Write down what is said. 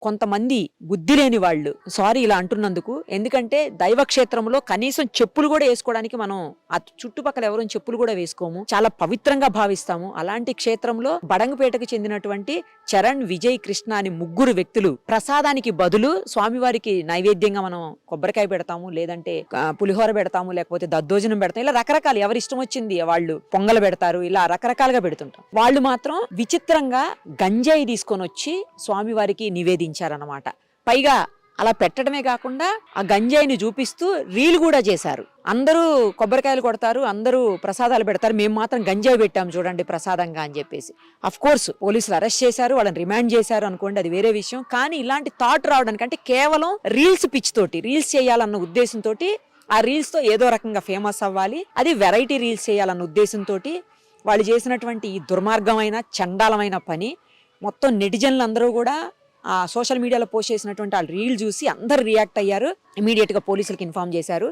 కొంతమంది బుద్ధి లేని వాళ్ళు, సారీ ఇలా అంటున్నందుకు, ఎందుకంటే దైవక్షేత్రంలో కనీసం చెప్పులు కూడా వేసుకోవడానికి మనం ఆ చుట్టుపక్కల ఎవరో చెప్పులు కూడా వేసుకోము, చాలా పవిత్రంగా భావిస్తాము. అలాంటి క్షేత్రంలో బడంగపేటకు చెందినటువంటి చరణ్, విజయ్, కృష్ణ అని ముగ్గురు వ్యక్తులు ప్రసాదానికి బదులు స్వామివారికి నైవేద్యంగా మనం కొబ్బరికాయ పెడతాము, లేదంటే పులిహోర పెడతాము, లేకపోతే దద్దోజనం పెడతాం, ఇలా రకరకాలు ఎవరి ఇష్టం వచ్చింది వాళ్ళు పొంగలు పెడతారు, ఇలా రకరకాలుగా పెడుతుంటాం. వాళ్ళు మాత్రం విచిత్రంగా గంజాయి తీసుకొని వచ్చి స్వామివారికి నివేదించారన్నమాట. పైగా అలా పెట్టడమే కాకుండా ఆ గంజాయిని చూపిస్తూ రీల్ కూడా చేశారు. అందరూ కొబ్బరికాయలు కొడతారు, అందరూ ప్రసాదాలు పెడతారు, మేము మాత్రం గంజాయి పెట్టాం చూడండి ప్రసాదంగా అని చెప్పేసి. అఫ్ కోర్స్ పోలీసులు అరెస్ట్ చేశారు, వాళ్ళని రిమాండ్ చేశారు అనుకోండి, అది వేరే విషయం. కానీ ఇలాంటి థాట్ రావడానికి అంటే కేవలం రీల్స్ పిచ్ తోటి, రీల్స్ చేయాలన్న ఉద్దేశంతో, ఆ రీల్స్ తో ఏదో రకంగా ఫేమస్ అవ్వాలి, అది వెరైటీ రీల్స్ చేయాలన్న ఉద్దేశంతో వాళ్ళు చేసినటువంటి ఈ దుర్మార్గమైన చండాలమైన పని మొత్తం నెటిజన్లు అందరూ కూడా ఆ సోషల్ మీడియాలో పోస్ట్ చేసినటువంటి ఆ రీల్ చూసి అందరు రియాక్ట్ అయ్యారు. ఇమీడియట్ గా పోలీసులకు ఇన్ఫార్మ్ చేశారు.